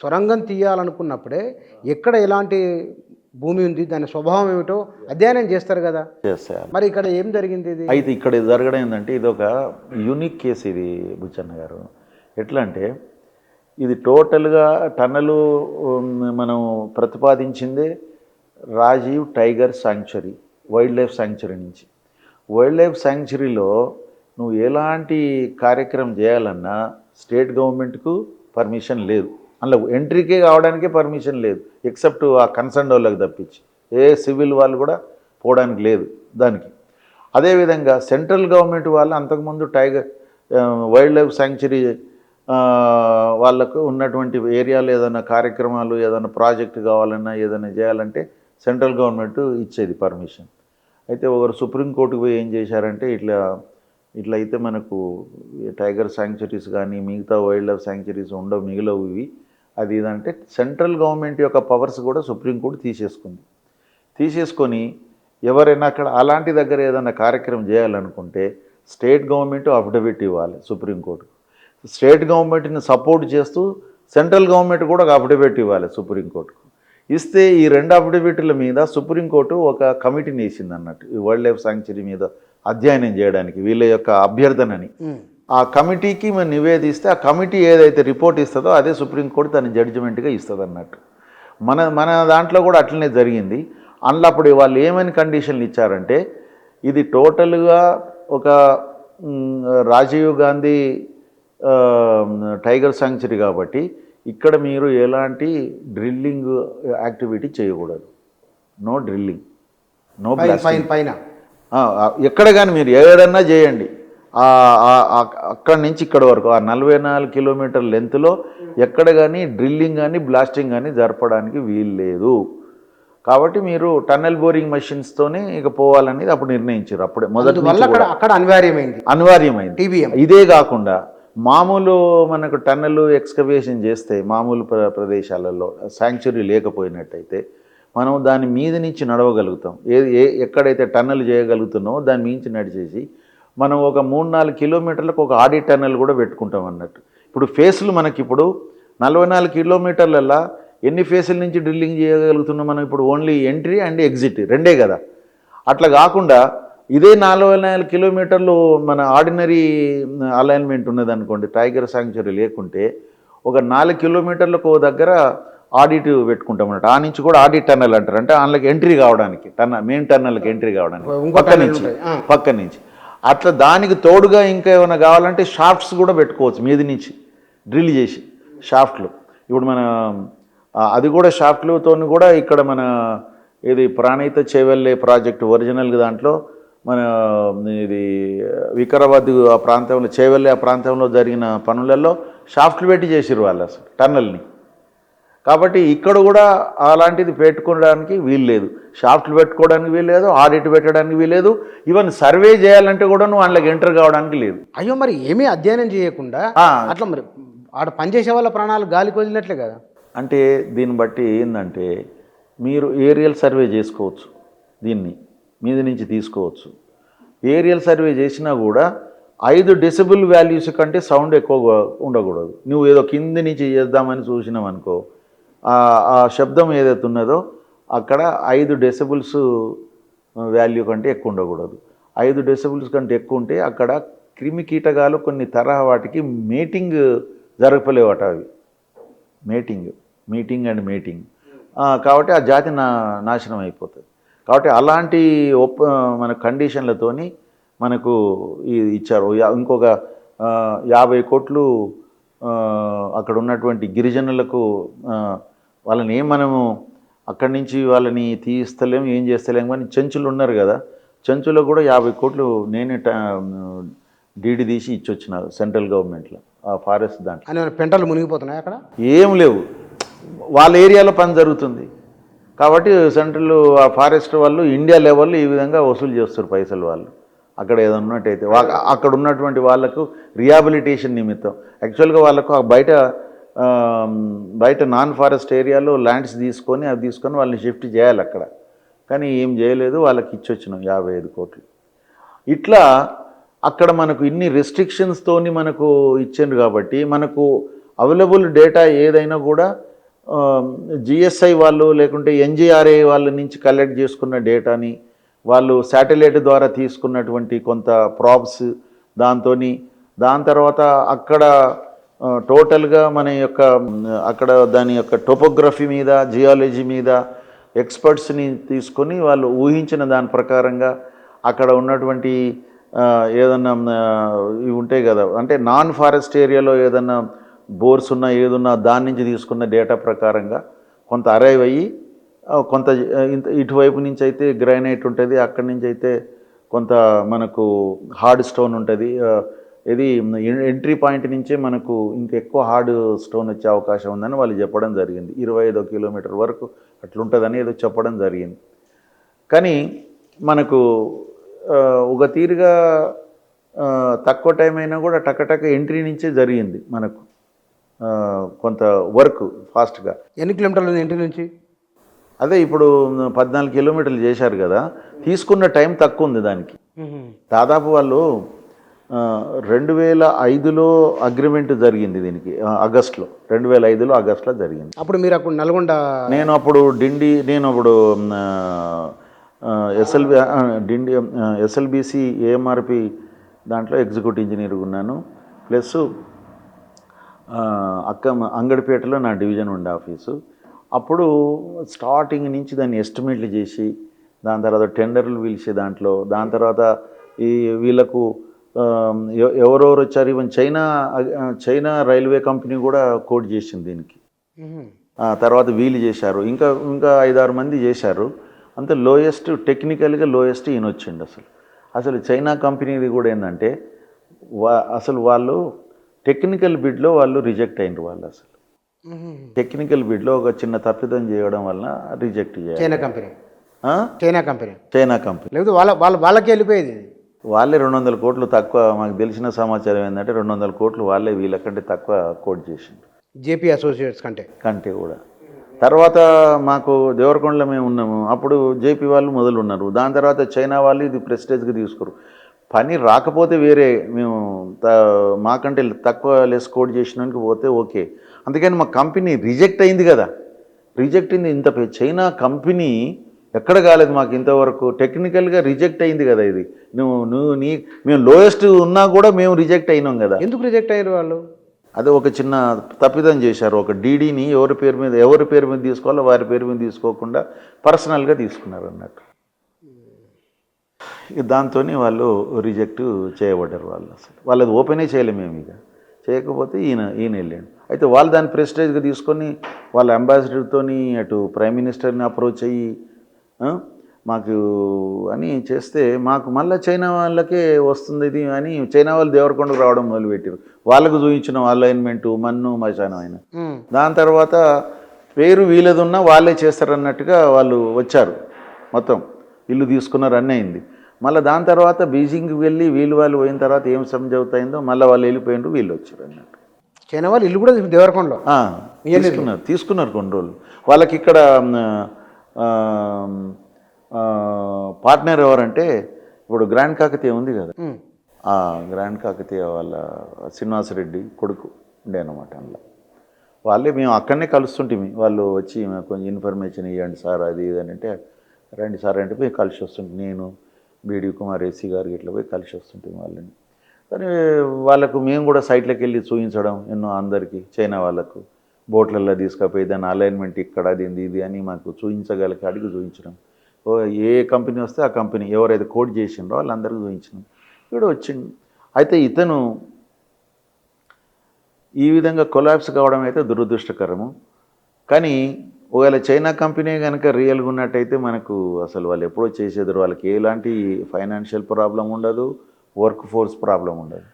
సొరంగం తీయాలనుకున్నప్పుడే ఎక్కడ ఎలాంటి భూమి ఉంది, దాని స్వభావం ఏమిటో అధ్యయనం చేస్తారు కదా. చేస్తారు. మరి ఇక్కడ ఏం జరిగింది ఇది? అయితే ఇక్కడ జరగడం ఏంటంటే ఇది ఒక యూనిక్ కేసు ఇది బుచ్చన్న గారు. ఎట్లా అంటే ఇది టోటల్గా టన్నలు మనం ప్రతిపాదించిందే Rajiv tiger sanctuary, wildlife sanctuary నుంచి. వైల్డ్ లైఫ్ శాంక్చురీలో నువ్వు ఎలాంటి కార్యక్రమం చేయాలన్నా స్టేట్ గవర్నమెంట్కు పర్మిషన్ లేదు, అందులో ఎంట్రీకే కావడానికే పర్మిషన్ లేదు, ఎక్సెప్ట్ ఆ కన్సర్న్ వాళ్ళకి తప్పించి ఏ సివిల్ వాళ్ళు కూడా పోవడానికి లేదు దానికి. అదేవిధంగా సెంట్రల్ గవర్నమెంట్ వాళ్ళు అంతకుముందు టైగర్ వైల్డ్ లైఫ్ శాంక్చురీ వాళ్ళకు ఉన్నటువంటి ఏరియాలో ఏదైనా కార్యక్రమాలు, ఏదైనా ప్రాజెక్ట్ కావాలన్నా, ఏదైనా చేయాలంటే సెంట్రల్ గవర్నమెంట్ ఇచ్చేది పర్మిషన్. అయితే ఒకరు సుప్రీంకోర్టుకు పోయి ఏం చేశారంటే ఇట్లా అయితే మనకు టైగర్ శాంక్చురీస్ కానీ మిగతా వైల్డ్ లైఫ్ శాంక్చురీస్ ఉండవు, మిగిలవు ఇవి, అది ఇదంటే సెంట్రల్ గవర్నమెంట్ యొక్క పవర్స్ కూడా సుప్రీంకోర్టు తీసేసుకొని ఎవరైనా అక్కడ అలాంటి దగ్గర ఏదైనా కార్యక్రమం చేయాలనుకుంటే స్టేట్ గవర్నమెంట్ అఫిడవిట్ ఇవ్వాలి సుప్రీంకోర్టు. స్టేట్ గవర్నమెంట్ని సపోర్ట్ చేస్తూ సెంట్రల్ గవర్నమెంట్ కూడా ఒక అఫిడవిట్ ఇవ్వాలి సుప్రీంకోర్టుకు. ఇస్తే ఈ రెండు అఫిడవిట్ల మీద సుప్రీంకోర్టు ఒక కమిటీని వేసింది అన్నట్టు, ఈ వైల్డ్ లైఫ్ శాంక్చురీ మీద అధ్యయనం చేయడానికి వీళ్ళ యొక్క అభ్యర్థనని. ఆ కమిటీకి మనం నివేదిస్తే ఆ కమిటీ ఏదైతే రిపోర్ట్ ఇస్తుందో అదే సుప్రీంకోర్టు దాని జడ్జిమెంట్గా ఇస్తుంది అన్నట్టు. మన దాంట్లో కూడా అట్లనే జరిగింది. అందులో అప్పుడు వాళ్ళు ఏమని కండిషన్లు ఇచ్చారంటే ఇది టోటల్గా ఒక రాజీవ్ గాంధీ టైగర్ శాంక్చురీ కాబట్టి ఇక్కడ మీరు ఎలాంటి డ్రిల్లింగ్ యాక్టివిటీ చేయకూడదు, నో డ్రిల్లింగ్, నో బ్లాస్టింగ్ పైన ఎక్కడ కానీ మీరు ఏదన్నా చేయండి, అక్కడి నుంచి ఇక్కడ వరకు ఆ 44 కిలోమీటర్ల లెంత్లో ఎక్కడ కానీ డ్రిల్లింగ్ కానీ బ్లాస్టింగ్ కానీ జరపడానికి వీలు లేదు. కాబట్టి మీరు టన్నెల్ బోరింగ్ మెషిన్స్తోనే ఇక పోవాలనేది అప్పుడు నిర్ణయించారు. అప్పుడే మొదటి అక్కడ అనివార్యమైంది. ఇదే కాకుండా మామూలు మనకు టన్నెల్ ఎక్స్కవేషన్ చేస్తే మామూలు ప్రదేశాలలో శాంక్చురీ లేకపోయినట్టయితే మనం దాని మీద నుంచి నడవగలుగుతాం. ఎక్కడైతే టన్నెల్ చేయగలుగుతున్నామో దాని మీద నడిచేసి మనం ఒక 3-4 కిలోమీటర్లకు ఒక ఆడిట్ టన్నెల్ కూడా పెట్టుకుంటాం అన్నట్టు. ఇప్పుడు ఫేసులు మనకిప్పుడు 44 కిలోమీటర్లల్లో ఎన్ని ఫేసుల నుంచి డ్రిల్లింగ్ చేయగలుగుతున్నాం మనం? ఇప్పుడు ఓన్లీ ఎంట్రీ అండ్ ఎగ్జిట్ రెండే కదా. అట్లా కాకుండా ఇదే 44 కిలోమీటర్లు మన ఆర్డినరీ అలైన్మెంట్ ఉన్నదనుకోండి, టైగర్ శాంక్చురీ లేకుంటే ఒక 4 కిలోమీటర్లకు దగ్గర ఆడిట్ పెట్టుకుంటాం అన్నట్టు. ఆ నుంచి కూడా ఆడిట్ టన్నెల్ అంటారు, అంటే అందులోకి ఎంట్రీ కావడానికి, మెయిన్ టన్నెల్కి ఎంట్రీ కావడానికి పక్క నుంచి. అట్లా దానికి తోడుగా ఇంకా ఏమైనా కావాలంటే షాఫ్ట్స్ కూడా పెట్టుకోవచ్చు మీది నుంచి డ్రిల్ చేసి షాఫ్ట్లు. ఇప్పుడు మన అది కూడా షాఫ్ట్లతో కూడా ఇక్కడ మన ఇది ప్రాణహిత చేవెళ్ళే ప్రాజెక్టు ఒరిజినల్గా దాంట్లో మన ఇది వికారాబాద్ ఆ ప్రాంతంలో చేవెళ్ళే ఆ ప్రాంతంలో జరిగిన పనులలో షాఫ్ట్లు పెట్టి చేసిరు వాళ్ళు అసలు టన్నల్ని. కాబట్టి ఇక్కడ కూడా అలాంటిది పెట్టుకోవడానికి వీలు లేదు, షాఫ్ట్లు పెట్టుకోవడానికి వీలు లేదు, ఆడిట్ పెట్టడానికి వీలు లేదు, ఈవెన్ సర్వే చేయాలంటే కూడా నువ్వు అందులోకి ఎంటర్ కావడానికి లేదు. అయ్యో, మరి ఏమీ అధ్యయనం చేయకుండా అట్లా మరి ఆడ పనిచేసే వాళ్ళ ప్రాణాలు గాలికి వదిలినట్లే కదా. అంటే దీన్ని బట్టి ఏంటంటే మీరు ఏరియల్ సర్వే చేసుకోవచ్చు, దీన్ని మీద నుంచి తీసుకోవచ్చు. ఏరియల్ సర్వే చేసినా కూడా 5 డెసిబుల్ వాల్యూస్ కంటే సౌండ్ ఎక్కువ ఉండకూడదు. నువ్వు ఏదో కింది నుంచి చేద్దామని చూసినావు అనుకో, ఆ శబ్దం ఏదైతే ఉన్నదో అక్కడ 5 డెసిబుల్స్ వాల్యూ కంటే ఎక్కువ ఉండకూడదు. 5 డెసిబుల్స్ కంటే ఎక్కువ ఉంటే అక్కడ క్రిమి కీటకాలు కొన్ని తరహా వాటికి మీటింగ్ జరపలేవట, అవి మీటింగ్ అండ్ మేటింగ్. కాబట్టి ఆ జాతి నాశనం అయిపోతుంది. కాబట్టి అలాంటి మన కండిషన్లతోని మనకు ఇచ్చారు. ఇంకొక 50 కోట్లు అక్కడ ఉన్నటువంటి గిరిజనులకు వాళ్ళని మనము అక్కడి నుంచి వాళ్ళని తీస్తలేము, ఏం చేస్తలేము. కానీ చెంచులు ఉన్నారు కదా, చెంచులో కూడా 50 కోట్లు నేనే డీడీ తీసి ఇచ్చొచ్చిన సెంట్రల్ గవర్నమెంట్లో ఆ ఫారెస్ట్ దాంట్లో. పెంటలు మునిగిపోతున్నాయి అక్కడ, ఏం లేవు, వాళ్ళ ఏరియాలో పని జరుగుతుంది. కాబట్టి సెంట్రల్ ఆ ఫారెస్ట్ వాళ్ళు ఇండియా లెవెల్లో ఈ విధంగా వసూలు చేస్తారు పైసలు వాళ్ళు. అక్కడ ఏదైనా ఉన్నట్టయితే అక్కడ ఉన్నటువంటి వాళ్ళకు రిహాబిలిటేషన్ నిమిత్తం యాక్చువల్గా వాళ్ళకు బయట నాన్ ఫారెస్ట్ ఏరియాలో ల్యాండ్స్ తీసుకొని వాళ్ళని షిఫ్ట్ చేయాలి అక్కడ. కానీ ఏం చేయలేదు, వాళ్ళకి ఇచ్చొచ్చినాం 55 కోట్లు. ఇట్లా అక్కడ మనకు ఇన్ని రెస్ట్రిక్షన్స్తోని మనకు ఇచ్చిండ్రు కాబట్టి మనకు అవైలబుల్ డేటా ఏదైనా కూడా జిఎస్ఐ వాళ్ళు లేకుంటే ఎన్జిఆర్ఏ వాళ్ళ నుంచి కలెక్ట్ చేసుకున్న డేటాని వాళ్ళు శాటిలైట్ ద్వారా తీసుకున్నటువంటి కొంత ప్రాబ్స్ దాని తర్వాత అక్కడ టోటల్గా మన యొక్క అక్కడ దాని యొక్క టోపోగ్రఫీ మీద జియాలజీ మీద ఎక్స్పర్ట్స్ని తీసుకొని వాళ్ళు ఊహించిన దాని ప్రకారంగా అక్కడ ఉన్నటువంటి ఏదన్నా ఇవి ఉంటాయి కదా, అంటే నాన్ ఫారెస్ట్ ఏరియాలో ఏదన్నా బోర్స్ ఉన్నా ఏదున్నా దాని నుంచి తీసుకున్న డేటా ప్రకారంగా కొంత అరైవ్ అయ్యి కొంత ఇటువైపు నుంచి అయితే గ్రానైట్ ఉంటుంది, అక్కడి నుంచి అయితే కొంత మనకు హార్డ్ స్టోన్ ఉంటుంది. ఇది ఎంట్రీ పాయింట్ నుంచే మనకు ఇంకెక్కువ హార్డ్ స్టోన్ వచ్చే అవకాశం ఉందని వాళ్ళు చెప్పడం జరిగింది. 25 కిలోమీటర్ వరకు అట్లుంటుందని ఏదో చెప్పడం జరిగింది. కానీ మనకు ఒక తీరుగా తక్కువ టైం అయినా కూడా టక్కటక్క ఎంట్రీ నుంచే జరిగింది మనకు కొంత వర్క్ ఫాస్ట్గా. ఎన్ని కిలోమీటర్లు ఇంటి నుంచి? అదే ఇప్పుడు 14 కిలోమీటర్లు చేశారు కదా, తీసుకున్న టైం తక్కువ ఉంది దానికి. దాదాపు వాళ్ళు 2005లో అగ్రిమెంట్ జరిగింది దీనికి, ఆగస్టులో 2005లో ఆగస్టులో జరిగింది. అప్పుడు మీరు అప్పుడు నల్గొండ? నేను అప్పుడు ఎస్ఎల్బిసి ఏఎంఆర్పి దాంట్లో ఎగ్జిక్యూటివ్ ఇంజనీర్గా ఉన్నాను. ప్లస్ అంగడిపేటలో నా డివిజన్ ఉండే ఆఫీసు. అప్పుడు స్టార్టింగ్ నుంచి దాన్ని ఎస్టిమేట్లు చేసి దాని తర్వాత టెండర్లు పిలిచి దాని తర్వాత ఈ వీళ్ళకు ఎవరెవరు వచ్చారు, ఈవెన్ చైనా రైల్వే కంపెనీ కూడా కోడ్ చేసింది దీనికి. తర్వాత వీళ్ళు చేశారు, ఇంకా 5-6 మంది చేశారు. అంత లోయెస్ట్ టెక్నికల్గా లోయెస్ట్ ఈయన వచ్చిండు. అసలు చైనా కంపెనీది కూడా ఏంటంటే అసలు వాళ్ళు టెక్నికల్ బిడ్లో వాళ్ళు రిజెక్ట్ అయినారు. వాళ్ళు అసలు టెక్నికల్ బిడ్లో ఒక చిన్న తప్పిదం చేయడం వలన రిజెక్ట్ చేయాలి. చైనా కంపెనీ లేదు, వాళ్ళకి వెళ్ళిపోయేది. వాళ్ళే 200 కోట్లు తక్కువ. మాకు తెలిసిన సమాచారం ఏంటంటే 200 కోట్లు వాళ్ళే వీళ్ళకంటే తక్కువ కోట్ చేసిండ్రు, జేపీ అసోసియేట్స్ కంటే కూడా. తర్వాత మాకు దేవరకొండలో మేము ఉన్నాము, అప్పుడు జేపీ వాళ్ళు మొదలున్నారు. దాని తర్వాత చైనా వాళ్ళు ఇది ప్రెస్టేజ్గా తీసుకోరు. పని రాకపోతే వేరే, మేము మాకంటే తక్కువ లెస్ కోడ్ చేసినానికి పోతే ఓకే. అందుకని మా కంపెనీ రిజెక్ట్ అయింది కదా, రిజెక్ట్ అయింది. ఇంత చైనా కంపెనీ ఎక్కడ కాలేదు మాకు ఇంతవరకు, టెక్నికల్గా రిజెక్ట్ అయింది కదా. ఇది మేము లోయెస్ట్ ఉన్నా కూడా మేము రిజెక్ట్ అయినాం కదా. ఎందుకు రిజెక్ట్ అయ్యారు వాళ్ళు? అదే ఒక చిన్న తప్పిదం చేశారు. ఒక డీడీని ఎవరి పేరు మీద తీసుకోవాలో వారి పేరు మీద తీసుకోకుండా పర్సనల్గా తీసుకున్నారు అన్నట్టు. దాంతో వాళ్ళు రిజెక్ట్ చేయబడ్డారు. వాళ్ళది ఓపెనే చేయలేము మేము. ఇక చేయకపోతే ఈయన వెళ్ళాడు. అయితే వాళ్ళు దాన్ని ప్రెస్టేజ్గా తీసుకొని వాళ్ళ అంబాసిడర్తో అటు ప్రైమ్ మినిస్టర్ని అప్రోచ్ అయ్యి మాకు అని చేస్తే మాకు మళ్ళీ చైనా వాళ్ళకే వస్తుంది ఇది అని చైనా వాళ్ళు దేవరకొండకు రావడం మొదలుపెట్టారు. వాళ్ళకు చూపించిన అలైన్మెంటు మన్ను మశానం అయిన. దాని తర్వాత పేరు వీళ్ళది ఉన్నా వాళ్ళే చేస్తారన్నట్టుగా వాళ్ళు వచ్చారు. మొత్తం ఇల్లు తీసుకున్నారు, అన్నీ అయింది. మళ్ళీ దాని తర్వాత బీజింగ్కి వెళ్ళి వాళ్ళు పోయిన తర్వాత ఏం సమజవుతాయిందో మళ్ళీ వాళ్ళు వెళ్ళిపోయిండ్రు, వీళ్ళు వచ్చారు అన్నట్టు. చైనా వాళ్ళు ఇల్లు కూడా దేవరకొండలో తీసుకున్నారు కొన్ని రోజులు. వాళ్ళకి ఇక్కడ పార్ట్నర్ ఎవరంటే ఇప్పుడు గ్రాండ్ కాకతీయ ఉంది కదా, ఆ గ్రాండ్ కాకతీయ వాళ్ళ శ్రీనివాసరెడ్డి కొడుకు ఉండే అనమాట. అందులో వాళ్ళే మేము అక్కడనే కలుస్తుంటే వాళ్ళు వచ్చి మాకు కొంచెం ఇన్ఫర్మేషన్ ఇవ్వండి సార్ అది ఇది అని అంటే, రండి సార్ అంటే పోయి కలిసి వస్తుంటే నేను బీడీ కుమార్ ఏసీ గారికి ఇట్లా పోయి కలిసి వస్తుంటాం వాళ్ళని. కానీ వాళ్ళకు మేము కూడా సైట్లకు వెళ్ళి చూపించడం ఎన్నో అందరికీ, చైనా వాళ్ళకు బోట్లలో తీసుకుపోయి దాని అలైన్మెంట్ ఇక్కడ అది ఇది అని మాకు చూపించగలిగి అడిగి చూపించడం. ఏ కంపెనీ వస్తే ఆ కంపెనీ ఎవరైతే కోడ్ చేసిండ్రో వాళ్ళందరికీ చూపించినాం. ఇక్కడ వచ్చిండు. అయితే ఇతను ఈ విధంగా కొలాప్స్ కావడం అయితే దురదృష్టకరము. కానీ ఒకవేళ చైనా కంపెనీ కనుక రియల్గా ఉన్నట్టయితే మనకు అసలు వాళ్ళు ఎప్పుడో చేసేదారు. వాళ్ళకి ఎలాంటి ఫైనాన్షియల్ ప్రాబ్లం ఉండదు, వర్క్ ఫోర్స్ ప్రాబ్లం ఉండదు.